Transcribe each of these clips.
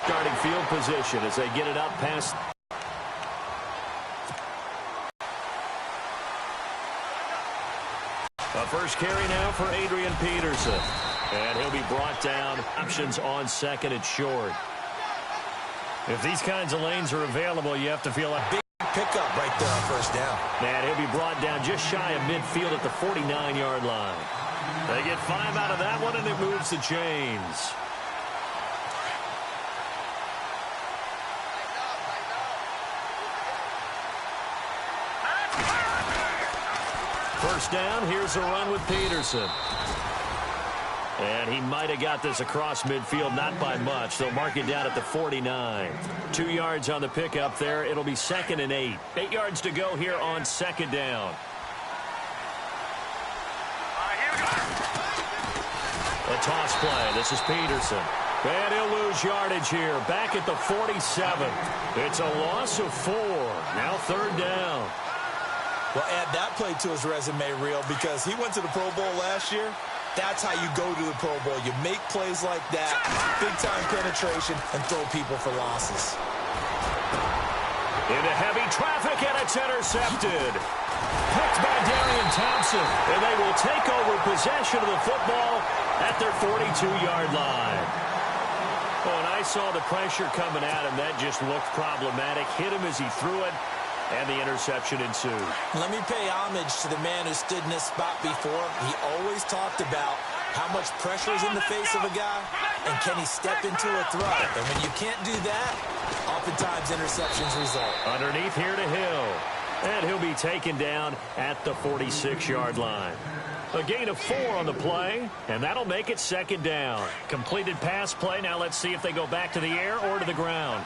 Starting field position as they get it up past. A first carry now for Adrian Peterson. And he'll be brought down. Options on second and short. If these kinds of lanes are available, you have to feel like big pickup right there on first down. And he'll be brought down just shy of midfield at the 49-yard line. They get 5 out of that one, and it moves the chains. First down, here's a run with Peterson. And he might have got this across midfield, not by much. They'll mark it down at the 49. 2 yards on the pickup there. It'll be 2nd and 8. 8 yards to go here on 2nd down. A toss play. This is Peterson. And he'll lose yardage here. Back at the 47. It's a loss of 4. Now 3rd down. Well, add that play to his resume reel because he went to the Pro Bowl last year. That's how you go to the Pro Bowl. You make plays like that, big-time penetration, and throw people for losses. Into heavy traffic, and it's intercepted. Picked by Darian Thompson, and they will take over possession of the football at their 42-yard line. Oh, and I saw the pressure coming at him. That just looked problematic. Hit him as he threw it. And the interception ensued. Let me pay homage to the man who stood in this spot before. He always talked about how much pressure is in the face of a guy, and can he step into a throw. And when you can't do that, oftentimes interceptions result. Underneath here to Hill. And he'll be taken down at the 46-yard line. A gain of 4 on the play, and that'll make it 2nd down. Completed pass play. Now let's see if they go back to the air or to the ground.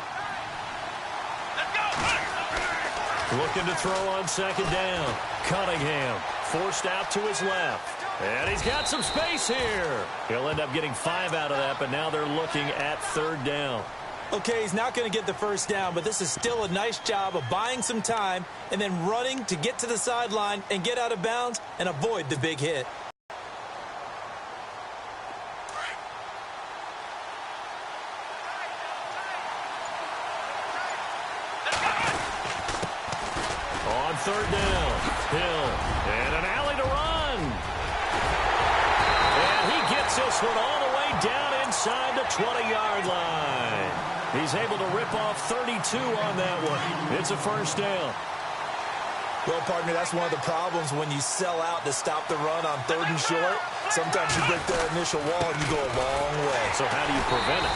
Looking to throw on 2nd down. Cunningham forced out to his left. And he's got some space here. He'll end up getting 5 out of that, but now they're looking at 3rd down. Okay, he's not going to get the first down, but this is still a nice job of buying some time and then running to get to the sideline and get out of bounds and avoid the big hit. On 3rd down, Hill, and an alley to run. And he gets this one all the way down inside the 20-yard line. He's able to rip off 32 on that one. It's a first down. Well, partner, that's one of the problems when you sell out to stop the run on 3rd and short. Sometimes you break that initial wall and you go a long way. So how do you prevent it?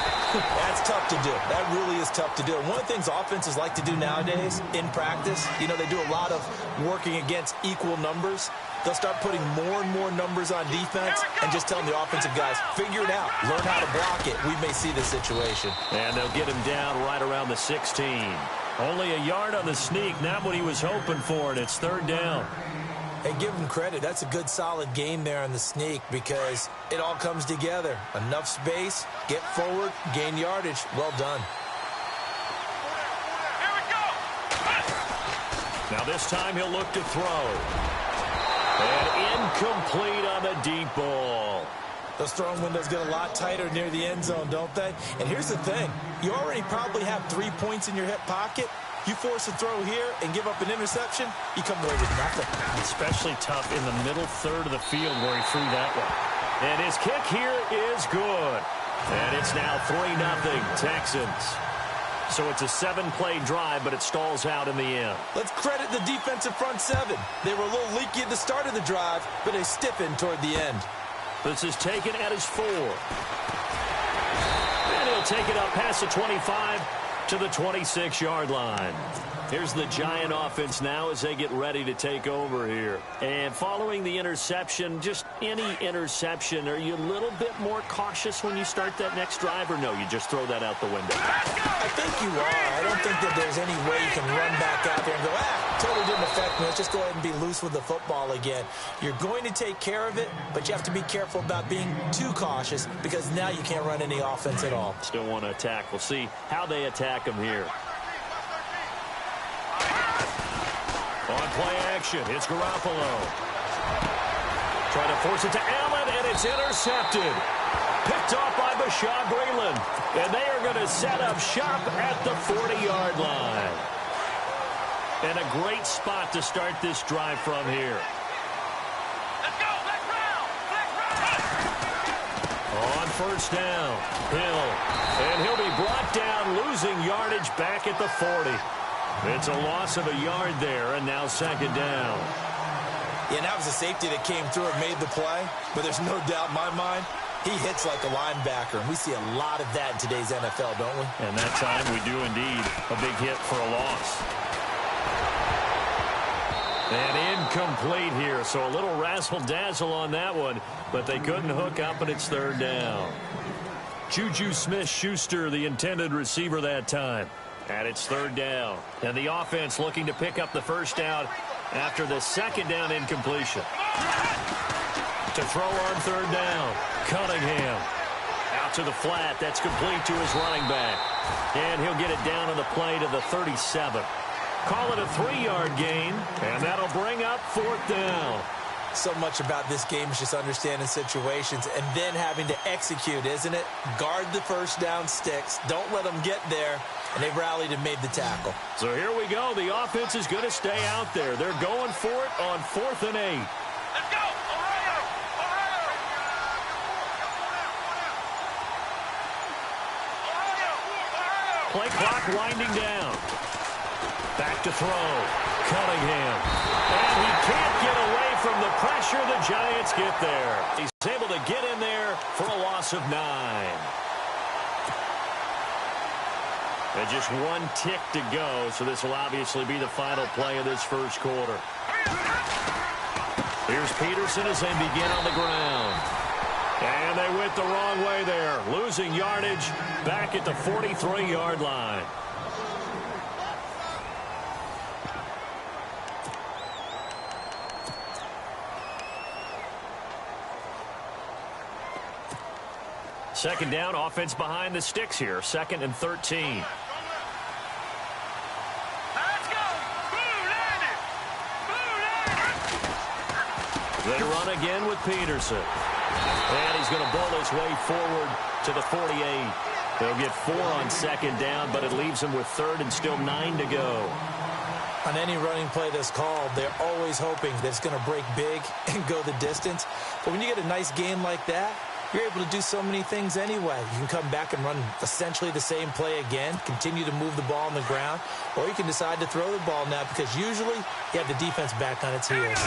That's tough to do. That really is tough to do. And one of the things offenses like to do nowadays in practice, you know, they do a lot of working against equal numbers. They'll start putting more and more numbers on defense and just telling the offensive guys, figure it out. Learn how to block it. We may see this situation. And they'll get him down right around the 16. Only a yard on the sneak, not what he was hoping for, and it's 3rd down. Hey, give him credit. That's a good, solid game there on the sneak because it all comes together. Enough space, get forward, gain yardage. Well done. Here we go. Now this time he'll look to throw. And incomplete on the deep ball. Those throwing windows get a lot tighter near the end zone, don't they? And here's the thing. You already probably have 3 points in your hip pocket. You force a throw here and give up an interception, you come away with nothing. Especially tough in the middle 3rd of the field where he threw that one. And his kick here is good. And it's now 3-0 Texans. So it's a 7-play drive, but it stalls out in the end. Let's credit the defensive front 7. They were a little leaky at the start of the drive, but they stiffened toward the end. This is taken at his 4. And he'll take it up past the 25 to the 26-yard line. Here's the Giant offense now as they get ready to take over here. And following the interception, just any interception, are you a little bit more cautious when you start that next drive, or no, you just throw that out the window? I think you are. I don't think that there's any way you can run back out there and go, totally didn't affect me. Let's just go ahead and be loose with the football again. You're going to take care of it, but you have to be careful about being too cautious because now you can't run any offense at all. Still want to attack. We'll see how they attack him here. On play action, it's Garoppolo. Trying to force it to Allen, and it's intercepted. Picked off by Bashaud Breeland. And they are going to set up shop at the 40-yard line. And a great spot to start this drive from here. Let's go. Let's round. On first down, Hill. And he'll be brought down, losing yardage back at the 40. It's a loss of a yard there, and now second down. Yeah, and that was a safety that came through and made the play. But there's no doubt in my mind, he hits like a linebacker. And we see a lot of that in today's NFL, don't we? And that time we do indeed. A big hit for a loss. And incomplete here, so a little razzle-dazzle on that one, but they couldn't hook up, and it's third down. Juju Smith-Schuster, the intended receiver that time. And it's third down. And the offense looking to pick up the first down after the second down incompletion. To throw on third down, Cunningham. Out to the flat, that's complete to his running back. And he'll get it down on the play to the 37. Call it a 3-yard gain, and that'll bring up fourth down. So much about this game is just understanding situations and then having to execute, isn't it? Guard the first down sticks. Don't let them get there. And they rallied and made the tackle. So here we go. The offense is going to stay out there. They're going for it on 4th and 8. Let's go. Play clock winding down. Back to throw. Cunningham. And he can't get away from the pressure. The Giants get there. He's able to get in there for a loss of 9. And just one tick to go, so this will obviously be the final play of this first quarter. Here's Peterson as they begin on the ground. And they went the wrong way there, losing yardage back at the 43-yard line. Second down, offense behind the sticks here. 2nd and 13. They run again with Peterson. And he's going to bowl his way forward to the 48. They'll get 4 on second down, but it leaves them with 3rd and still 9 to go. On any running play that's called, they're always hoping that it's going to break big and go the distance. But when you get a nice gain like that, you're able to do so many things anyway. You can come back and run essentially the same play again, continue to move the ball on the ground, or you can decide to throw the ball now because usually you have the defense back on its heels.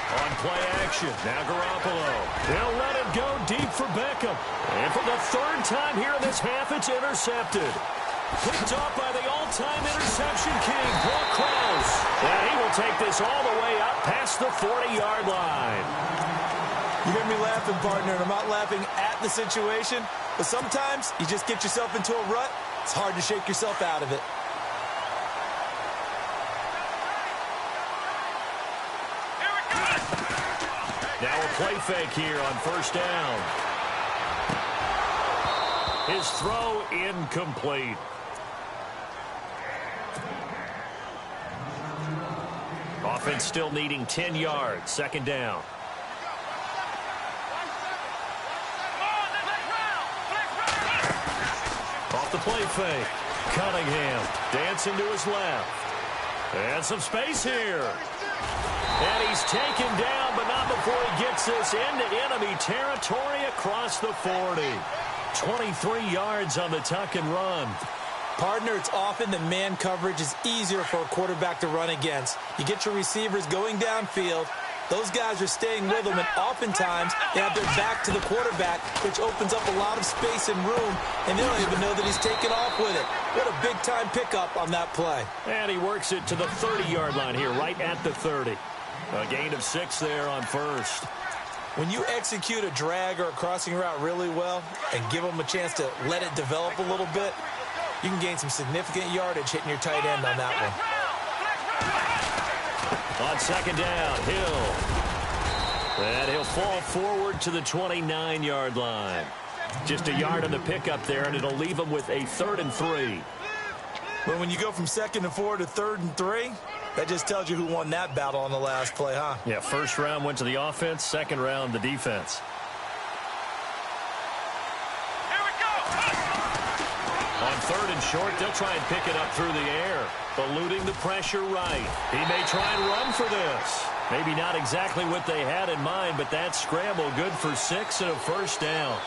On play action, now Garoppolo. He'll let it go deep for Beckham. And for the 3rd time here in this half, it's intercepted. Picked off by the all-time interception king, Brock Krause. And he will take this all the way up past the 40-yard line. You hear me laughing, partner, and I'm not laughing at the situation, but sometimes you just get yourself into a rut. It's hard to shake yourself out of it. Now a play fake here on first down. His throw incomplete. Offense still needing 10 yards. Second down. Off the play fake. Cunningham dancing to his left. And some space here. And he's taken down, but not before he gets this into enemy territory across the 40. 23 yards on the tuck and run. Partner, it's often that man coverage is easier for a quarterback to run against. You get your receivers going downfield. Those guys are staying with them, and oftentimes they have their back to the quarterback, which opens up a lot of space and room, and they don't even know that he's taken off with it. What a big-time pickup on that play. And he works it to the 30-yard line here, right at the 30. A gain of 6 there on first. When you execute a drag or a crossing route really well and give them a chance to let it develop a little bit, you can gain some significant yardage hitting your tight end on that one. On second down, Hill. And he'll fall forward to the 29-yard line. Just a yard on the pickup there, and it'll leave him with a 3rd and 3. Well, when you go from 2nd and 4 to 3rd and 3, that just tells you who won that battle on the last play, huh? Yeah, first round went to the offense, second round the defense. Here we go. On third and short, they'll try and pick it up through the air. Eluding the pressure right. He may try and run for this. Maybe not exactly what they had in mind, but that scramble good for 6 and a first down.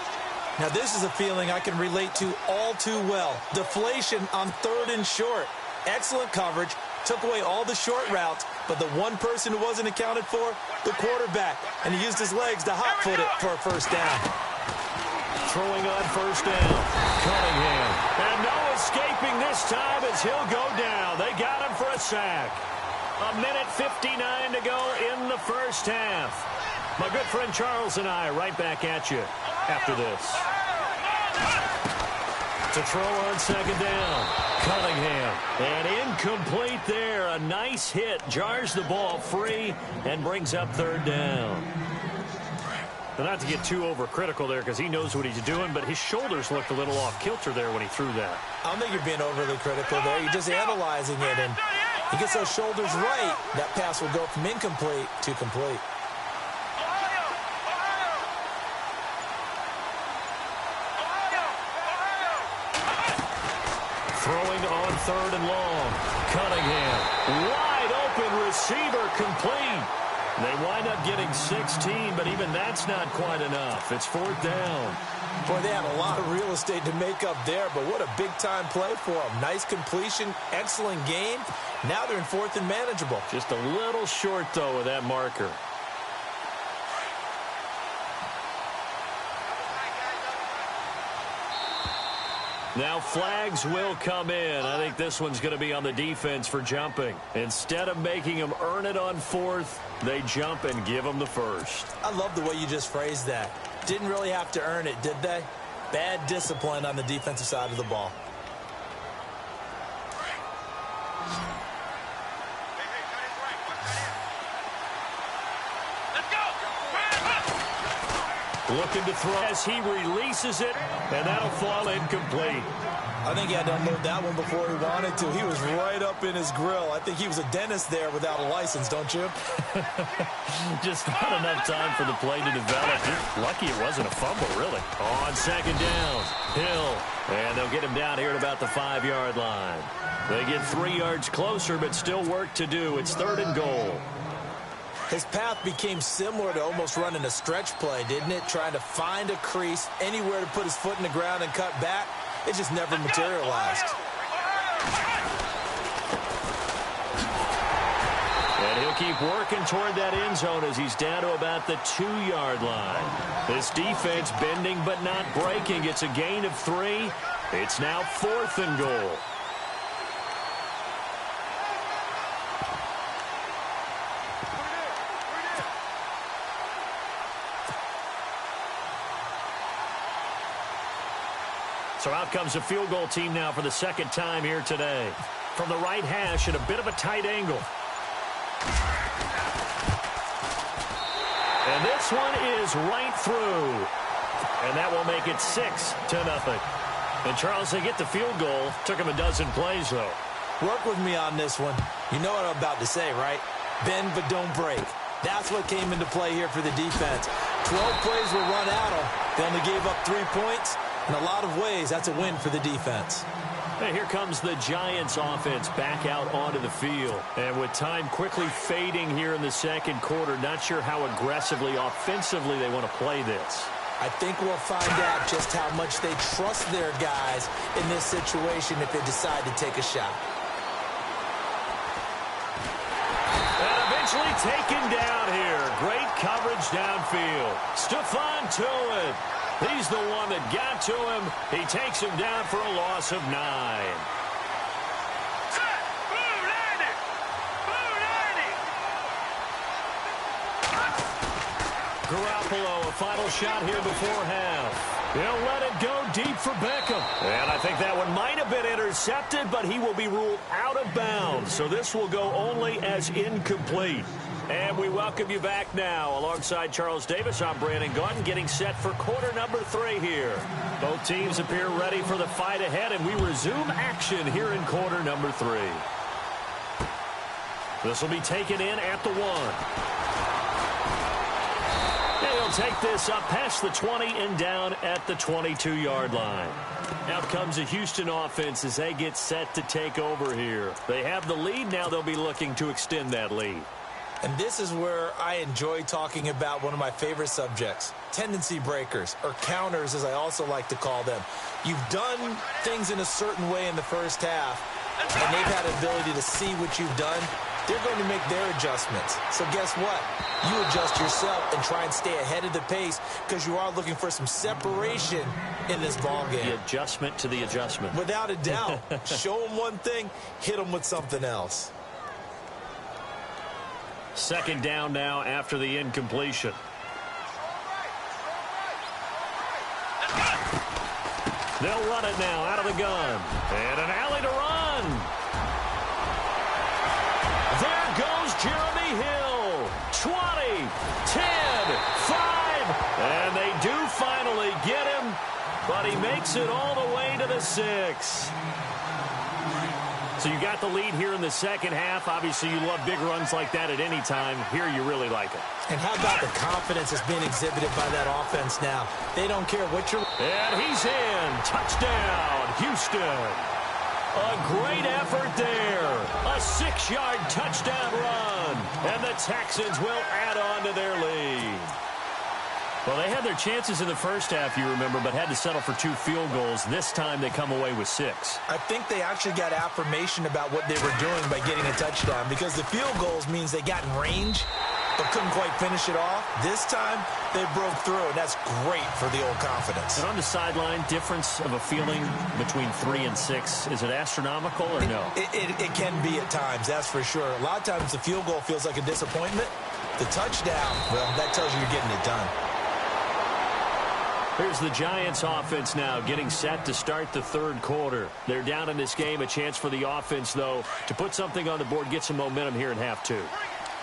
Now, this is a feeling I can relate to all too well. Deflation on third and short. Excellent coverage. Took away all the short routes, but the one person who wasn't accounted for, the quarterback. And he used his legs to hot-foot it for a first down. Throwing on first down. Cunningham. And no escaping this time as he'll go down. They got him for a sack. 1:59 to go in the first half. My good friend Charles and I right back at you after this. To throw on second down. Cunningham. And incomplete there. A nice hit. Jars the ball free and brings up third down. But not to get too overcritical there because he knows what he's doing, but his shoulders looked a little off kilter there when he threw that. I don't think you're being overly critical there. You're just analyzing it, and he gets those shoulders right. That pass will go from incomplete to complete. Throwing on third and long. Cunningham. Wide open receiver complete. They wind up getting 16, but even that's not quite enough. It's fourth down. Boy, they had a lot of real estate to make up there, but what a big-time play for them. Nice completion, excellent game. Now they're in fourth and manageable. Just a little short, though, of that marker. Now flags will come in. I think this one's going to be on the defense for jumping. Instead of making them earn it on fourth, they jump and give them the first. I love the way you just phrased that. Didn't really have to earn it, did they? Bad discipline on the defensive side of the ball. Looking to throw as he releases it, and that'll fall incomplete. I think he had to unload that one before he wanted to. He was right up in his grill. I think he was a dentist there without a license, don't you? Just not enough time for the play to develop. Just lucky it wasn't a fumble, really. On second down, Hill. And they'll get him down here at about the 5-yard line. They get 3 yards closer, but still work to do. It's third and goal. His path became similar to almost running a stretch play, didn't it? Trying to find a crease, anywhere to put his foot in the ground and cut back. It just never materialized. And he'll keep working toward that end zone as he's down to about the 2-yard line. This defense bending but not breaking. It's a gain of 3. It's now fourth and goal. So out comes a field goal team now for the second time here today. From the right hash at a bit of a tight angle. And this one is right through. And that will make it 6-0. And Charles, they get the field goal. Took him a dozen plays, though. Work with me on this one. You know what I'm about to say, right? Bend but don't break. That's what came into play here for the defense. 12 plays were run out of. They only gave up 3 points. In a lot of ways, that's a win for the defense. And here comes the Giants offense back out onto the field. And with time quickly fading here in the second quarter, not sure how aggressively, offensively they want to play this. I think we'll find out just how much they trust their guys in this situation if they decide to take a shot. And eventually taken down here. Great coverage downfield. Stephon Tuitt. He's the one that got to him. He takes him down for a loss of 9. Garoppolo, a final shot here before half. He'll let it go deep for Beckham. And I think that one might have been intercepted, but he will be ruled out of bounds. So this will go only as incomplete. And we welcome you back now. Alongside Charles Davis, I'm Brandon Gaudin, getting set for quarter number 3 here. Both teams appear ready for the fight ahead, and we resume action here in quarter number 3. This will be taken in at the 1. they'll take this up past the 20 and down at the 22-yard line. Out comes the Houston offense as they get set to take over here. They have the lead. Now they'll be looking to extend that lead. And this is where I enjoy talking about one of my favorite subjects, tendency breakers, or counters as I also like to call them. You've done things in a certain way in the first half, and they've had the ability to see what you've done. They're going to make their adjustments. So guess what? You adjust yourself and try and stay ahead of the pace because you are looking for some separation in this ball game. The adjustment to the adjustment. Without a doubt. Show them one thing, hit them with something else. Second down now after the incompletion. They'll run it now out of the gun. And an alley to run. There goes Jeremy Hill. 20, 10, 5. And they do finally get him, but he makes it all the way to the 6. So you got the lead here in the second half. Obviously, you love big runs like that at any time. Here, you really like it. And how about the confidence that's being exhibited by that offense now? They don't care what you're... And he's in. Touchdown, Houston. A great effort there. A 6-yard touchdown run. And the Texans will add on to their lead. Well, they had their chances in the first half, you remember, but had to settle for 2 field goals. This time they come away with 6. I think they actually got affirmation about what they were doing by getting a touchdown because the field goals means they got in range but couldn't quite finish it off. This time they broke through, and that's great for the old confidence. And on the sideline, difference of a feeling between 3 and 6, is it astronomical or no? It can be at times, that's for sure. A lot of times the field goal feels like a disappointment. The touchdown, well, that tells you you're getting it done. Here's the Giants offense now getting set to start the third quarter. They're down in this game. A chance for the offense, though, to put something on the board, get some momentum here in half 2.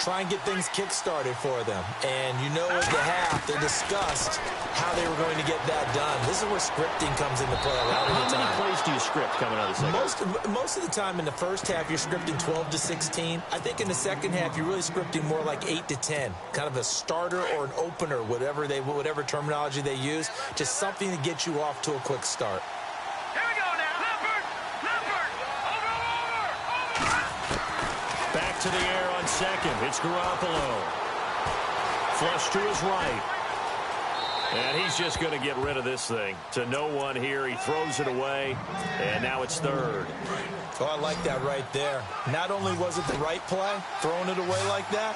Try and get things kick-started for them. And you know at the half, they discussed how they were going to get that done. This is where scripting comes into play a lot of the time. How many plays do you script coming out of the second? Most of the time in the first half, you're scripting 12 to 16. I think in the second half, you're really scripting more like 8 to 10. Kind of a starter or an opener, whatever terminology they use. Just something to get you off to a quick start. Here we go now. Leopard. Over. Back to the air on second. It's Garoppolo. Flush to his right. And he's just going to get rid of this thing. To no one here. He throws it away. And now it's third. Oh, I like that right there. Not only was it the right play, throwing it away like that,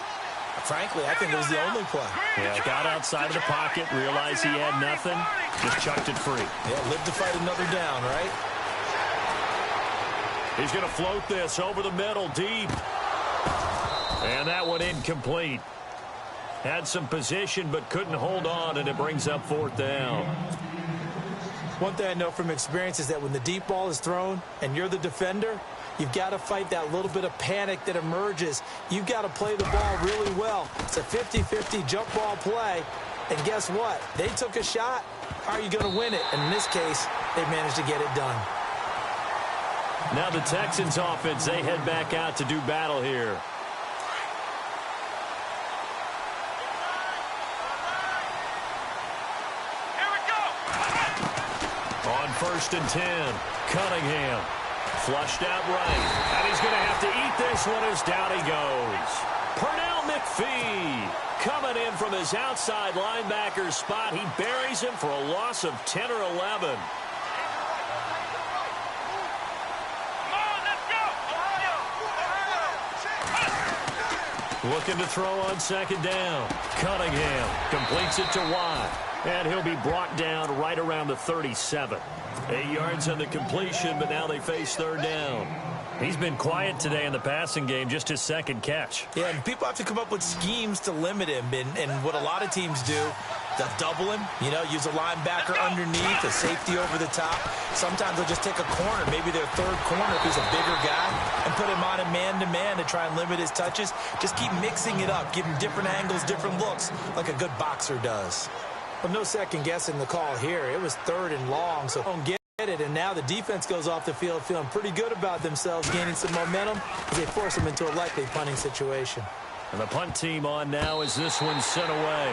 frankly, I think it was the only play. Yeah, got outside of the pocket, realized he had nothing, just chucked it free. Yeah, live to fight another down, right? He's going to float this over the middle, deep. And that one incomplete. Had some position, but couldn't hold on, and it brings up fourth down. One thing I know from experience is that when the deep ball is thrown and you're the defender, you've got to fight that little bit of panic that emerges. You've got to play the ball really well. It's a 50-50 jump ball play. And guess what? They took a shot. How are you going to win it? And in this case, they managed to get it done. Now the Texans offense, they head back out to do battle here. On 1st and 10, Cunningham flushed out right. And he's going to have to eat this one as down he goes. Pernell McPhee coming in from his outside linebacker spot. He buries him for a loss of 10 or 11. Looking to throw on second down. Cunningham completes it to Watt. And he'll be brought down right around the 37. 8 yards on the completion, but now they face third down. He's been quiet today in the passing game, just his second catch. Yeah, and people have to come up with schemes to limit him. And what a lot of teams do, they'll double him, use a linebacker underneath, a safety over the top. Sometimes they'll just take a corner, maybe their third corner if he's a bigger guy, and put him on a man-to-man to try and limit his touches. Just keep mixing it up, give him different angles, different looks, like a good boxer does. Well, no second guessing the call here. It was third and long, so don't get it. And now the defense goes off the field feeling pretty good about themselves, gaining some momentum as they force them into a likely punting situation. And the punt team on now as this one's sent away.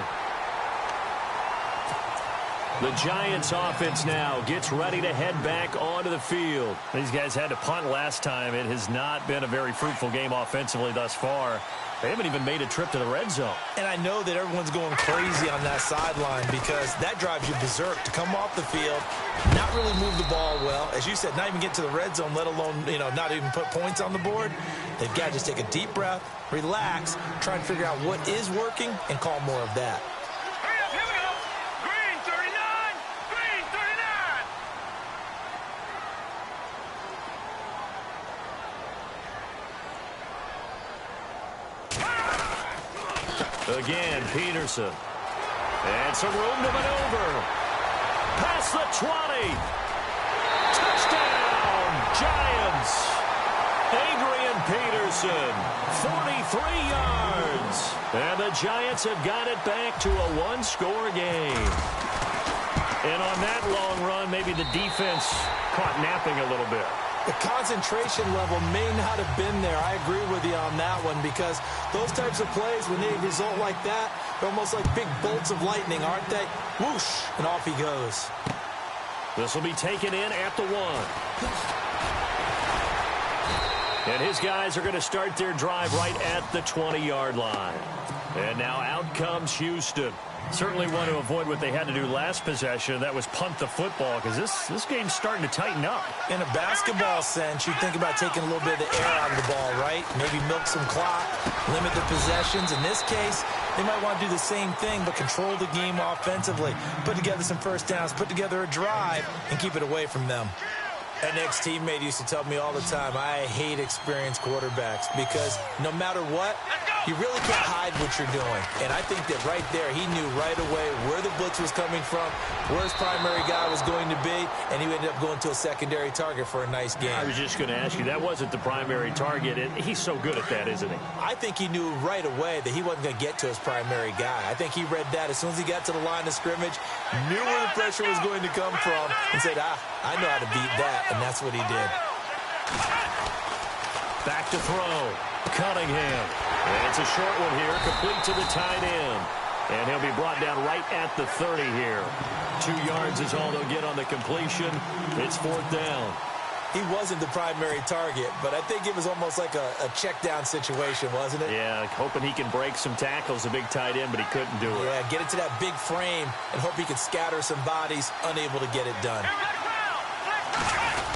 The Giants offense now gets ready to head back onto the field. These guys had to punt last time. It has not been a very fruitful game offensively thus far. They haven't even made a trip to the red zone. And I know that everyone's going crazy on that sideline because that drives you berserk to come off the field, not really move the ball well. As you said, not even get to the red zone, let alone, not even put points on the board. They've got to just take a deep breath, relax, try and figure out what is working, and call more of that. Hurry up, here we go. Green 39, green 39. Again, Peterson. And some room to maneuver. Past the 20. Touchdown, Giants. Adrian Peterson, 43 yards. And the Giants have got it back to a one-score game. And on that long run, maybe the defense caught napping a little bit. The concentration level may not have been there. I agree with you on that one because those types of plays, when they result like that, they're almost like big bolts of lightning, aren't they? Whoosh, and off he goes. This will be taken in at the 1. And his guys are going to start their drive right at the 20-yard line. And now out comes Houston. Certainly want to avoid what they had to do last possession. That was punt the football because this game's starting to tighten up. In a basketball sense, you think about taking a little bit of the air out of the ball, right? Maybe milk some clock, limit the possessions. In this case, they might want to do the same thing but control the game offensively. Put together some first downs, put together a drive, and keep it away from them. An ex-teammate used to tell me all the time, I hate experienced quarterbacks because no matter what, you really can't hide what you're doing. And I think that right there, he knew right away where the blitz was coming from, where his primary guy was going to be, and he ended up going to a secondary target for a nice game. I was just going to ask you, that wasn't the primary target, and he's so good at that, isn't he? I think he knew right away that he wasn't going to get to his primary guy. I think he read that as soon as he got to the line of scrimmage, knew where the pressure was going to come from, and said, I know how to beat that. And that's what he did. Back to throw. Cunningham. And it's a short one here, complete to the tight end. And he'll be brought down right at the 30 here. 2 yards is all they'll get on the completion. It's 4th down. He wasn't the primary target, but I think it was almost like a check down situation, wasn't it? Yeah, hoping he can break some tackles, a big tight end, but he couldn't do it. Yeah, get it to that big frame and hope he can scatter some bodies, unable to get it done.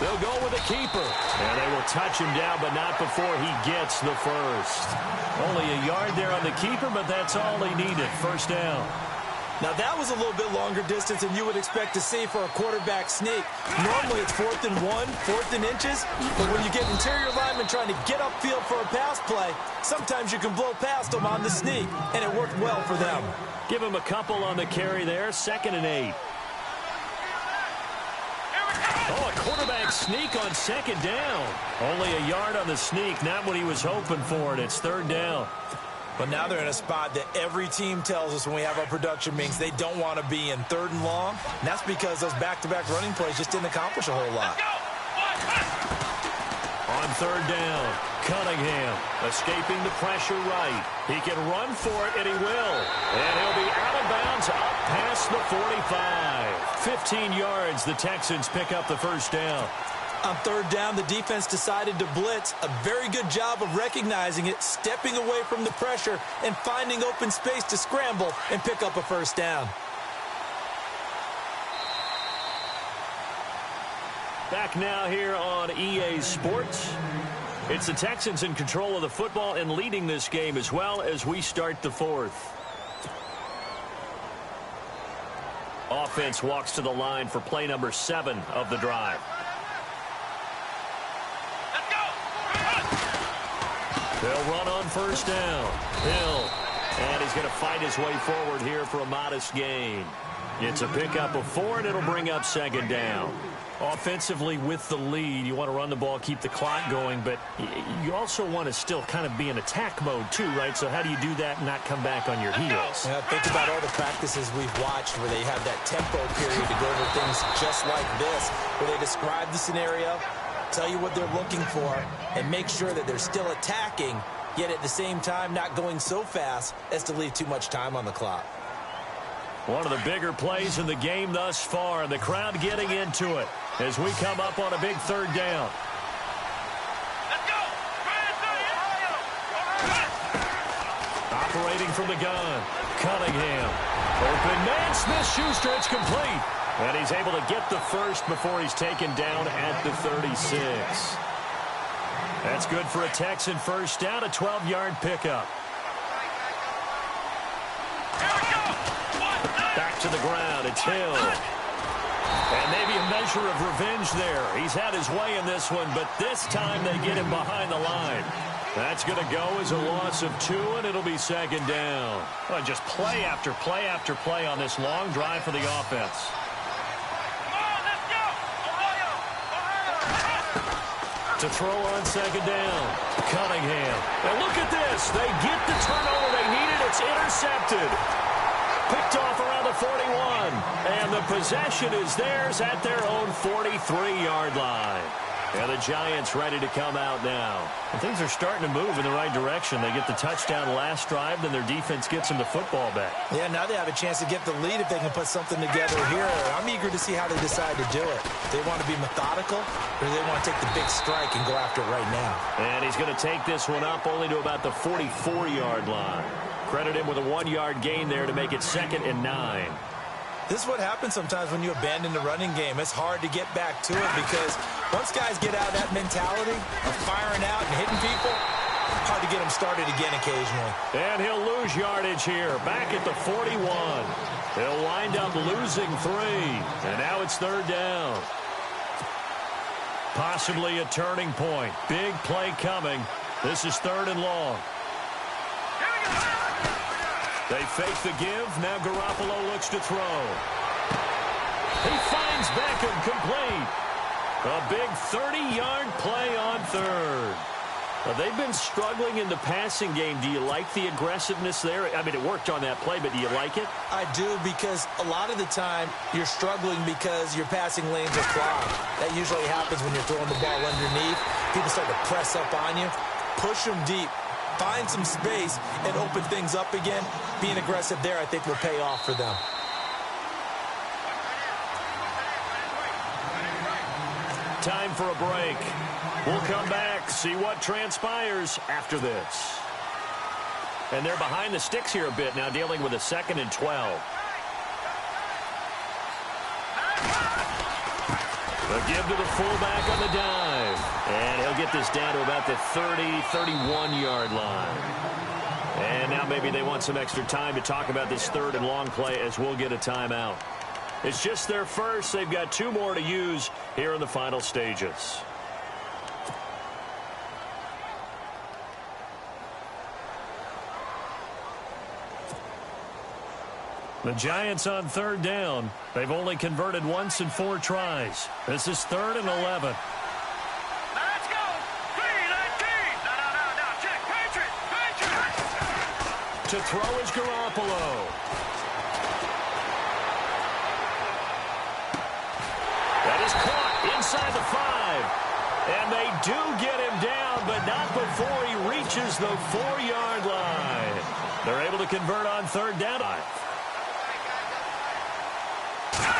They'll go with a keeper. And they will touch him down, but not before he gets the first. Only a yard there on the keeper, but that's all he needed. First down. Now, that was a little bit longer distance than you would expect to see for a quarterback sneak. Normally, it's 4th and 1, 4th and inches. But when you get interior linemen trying to get upfield for a pass play, sometimes you can blow past them on the sneak, and it worked well for them. Give him a couple on the carry there. 2nd and 8. Oh, a quarterback sneak on 2nd down. Only a yard on the sneak, not what he was hoping for, and it's 3rd down. But now they're in a spot that every team tells us when we have our production meetings they don't want to be in, 3rd and long. And that's because those back-to-back running plays just didn't accomplish a whole lot. On 3rd down, Cunningham escaping the pressure right. He can run for it, and he will. And he'll be out of bounds up past the 45. 15 yards, the Texans pick up the first down. On 3rd down, the defense decided to blitz. A very good job of recognizing it, stepping away from the pressure, and finding open space to scramble and pick up a first down. Back now here on EA Sports. It's the Texans in control of the football and leading this game as well as we start the 4th. Offense walks to the line for play number 7 of the drive. They'll run on first down. Hill. And he's going to fight his way forward here for a modest gain. It's a pickup of 4, and it'll bring up 2nd down. Offensively with the lead, you want to run the ball, keep the clock going, but you also want to still kind of be in attack mode too, right? So how do you do that and not come back on your heels? Yeah, think about all the practices we've watched where they have that tempo period to go over things just like this, where they describe the scenario, tell you what they're looking for, and make sure that they're still attacking, yet at the same time not going so fast as to leave too much time on the clock. One of the bigger plays in the game thus far, and the crowd getting into it as we come up on a big third down. Let's go! Operating from the gun, Cunningham. Open man, Smith-Schuster, it's complete. And he's able to get the first before he's taken down at the 36. That's good for a Texan first down, a 12-yard pickup. Back to the ground, it's Hill. And maybe a measure of revenge there. He's had his way in this one, but this time they get him behind the line. That's going to go as a loss of 2, and it'll be second down. Well, just play after play after play on this long drive for the offense. To throw on second down, Cunningham. And look at this. They get the turnover they needed. It's intercepted. Picked off around the 41. And the possession is theirs at their own 43-yard line. And the Giants ready to come out now. And things are starting to move in the right direction. They get the touchdown last drive, then their defense gets them the football back. Yeah, now they have a chance to get the lead if they can put something together here. I'm eager to see how they decide to do it. Do they want to be methodical, or do they want to take the big strike and go after it right now? And he's going to take this one up only to about the 44-yard line. Credit him with a 1-yard gain there to make it 2nd and 9. This is what happens sometimes when you abandon the running game. It's hard to get back to it because once guys get out of that mentality of firing out and hitting people, hard to get them started again occasionally. And he'll lose yardage here. Back at the 41. He'll wind up losing 3. And now it's 3rd down. Possibly a turning point. Big play coming. This is 3rd and long. They fake the give. Now Garoppolo looks to throw. He finds Beckham complete. A big 30-yard play on 3rd. Now, they've been struggling in the passing game. Do you like the aggressiveness there? I mean, it worked on that play, but do you like it? I do, because a lot of the time you're struggling because your passing lanes are clogged. That usually happens when you're throwing the ball underneath. People start to press up on you. Push them deep. Find some space and open things up again. Being aggressive there, I think, will pay off for them. Time for a break. We'll come back, see what transpires after this. And they're behind the sticks here a bit now, dealing with a 2nd and 12. A give to the fullback on the dive. And he'll get this down to about the 30, 31-yard line. And now maybe they want some extra time to talk about this 3rd and long play as we'll get a timeout. It's just their first. They've got 2 more to use here in the final stages. The Giants on 3rd down. They've only converted once in 4 tries. This is 3rd and 11. Let's go! 3-19! No, check. Patriot! To throw is Garoppolo. That is caught inside the 5. And they do get him down, but not before he reaches the 4-yard line. They're able to convert on 3rd down.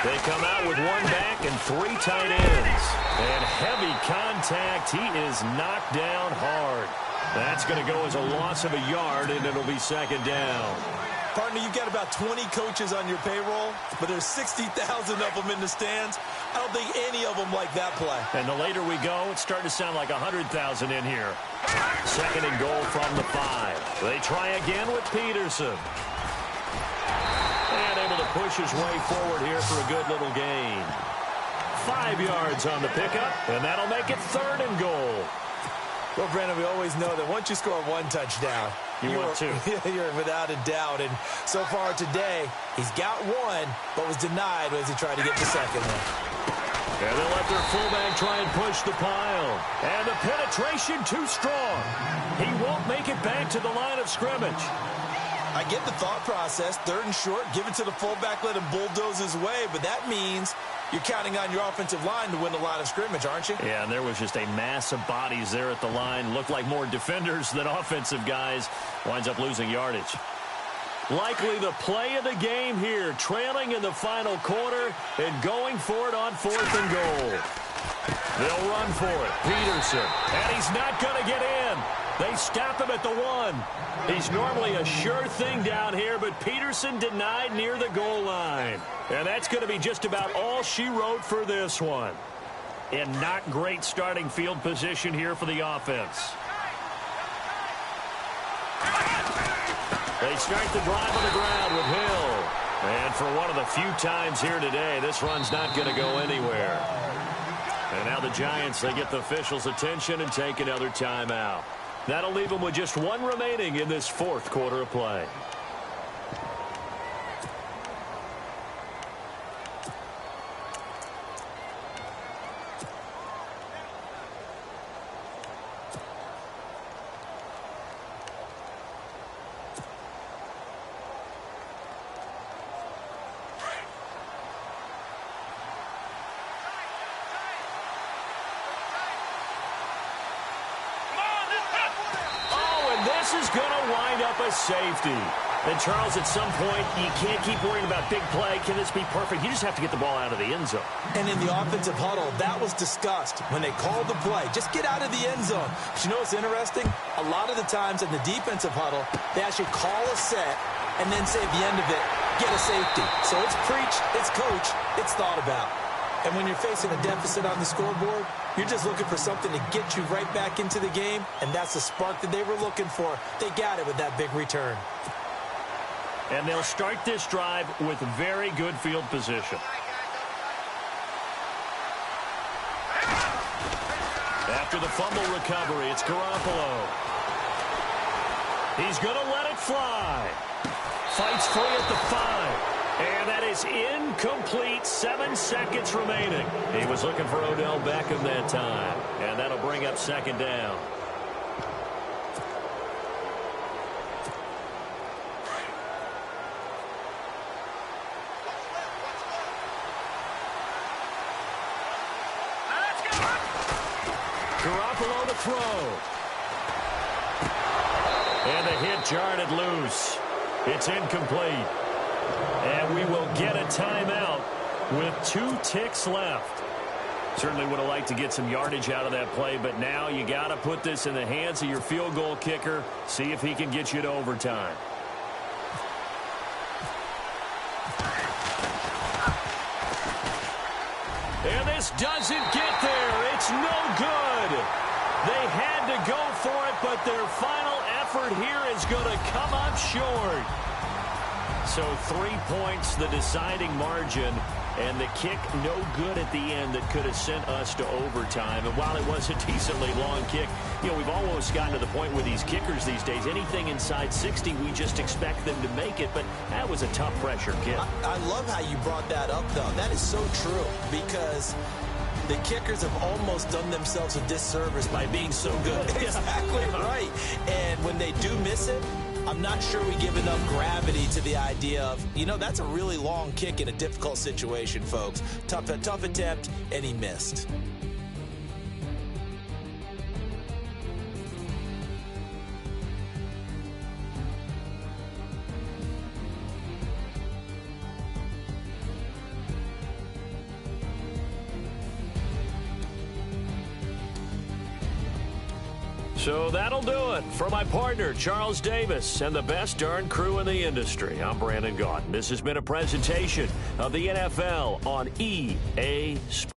They come out with 1 back and 3 tight ends. And heavy contact. He is knocked down hard. That's going to go as a loss of a yard, and it'll be 2nd down. Partner, you've got about 20 coaches on your payroll, but there's 60,000 of them in the stands. I don't think any of them like that play. And the later we go, it's starting to sound like 100,000 in here. 2nd and goal from the 5. They try again with Peterson. And able to push his way forward here for a good little gain. 5 yards on the pickup, and that'll make it 3rd and goal. Well, Brandon, we always know that once you score 1 touchdown, want 2. You're without a doubt. And so far today, he's got 1, but was denied as he tried to get the 2nd one. And they'll let their fullback try and push the pile. And the penetration too strong. He won't make it back to the line of scrimmage. I get the thought process. 3rd and short, give it to the fullback, let him bulldoze his way. But that means you're counting on your offensive line to win the line of scrimmage, aren't you? Yeah, and there was just a mass of bodies there at the line. Looked like more defenders than offensive guys. Winds up losing yardage. Likely the play of the game here, trailing in the final quarter and going for it on 4th and goal. They'll run for it. Peterson. And he's not going to get in. They stop him at the 1. He's normally a sure thing down here, but Peterson denied near the goal line. And that's going to be just about all she wrote for this one. And not great starting field position here for the offense. They start the drive on the ground with Hill. And for one of the few times here today, this run's not going to go anywhere. And now the Giants, they get the officials' attention and take another timeout. That'll leave them with just 1 remaining in this 4th quarter of play. This is going to wind up a safety. And, Charles, at some point, you can't keep worrying about big play. Can this be perfect? You just have to get the ball out of the end zone. And in the offensive huddle, that was discussed when they called the play. Just get out of the end zone. But you know what's interesting? A lot of the times in the defensive huddle, they actually call a set and then say at the end of it, get a safety. So it's preach, it's coach, it's thought about. And when you're facing a deficit on the scoreboard, you're just looking for something to get you right back into the game, and that's the spark that they were looking for. They got it with that big return. And they'll start this drive with very good field position. After the fumble recovery, it's Garoppolo. He's going to let it fly. Fights free at the 5. And that is incomplete. 7 seconds remaining. He was looking for Odell Beckham that time. And that'll bring up 2nd down. Garoppolo to throw. And the hit jarred it loose. It's incomplete. And we will get a timeout with 2 ticks left. Certainly would have liked to get some yardage out of that play, but now you got to put this in the hands of your field goal kicker. See if he can get you to overtime. And this doesn't get there. It's no good. They had to go for it, but their final effort here is going to come up short. So 3 points, the deciding margin, and the kick no good at the end that could have sent us to overtime. And while it was a decently long kick, you know, we've almost gotten to the point with these kickers these days, anything inside 60, we just expect them to make it. But that was a tough pressure kick. I love how you brought that up, though. That is so true because the kickers have almost done themselves a disservice by being so good. Exactly right. And when they do miss it, I'm not sure we give enough gravity to the idea of, you know, that's a really long kick in a difficult situation, folks. Tough attempt, and he missed. So that'll do it. For my partner, Charles Davis, and the best darn crew in the industry, I'm Brandon Gaudin. This has been a presentation of the NFL on EA Sports.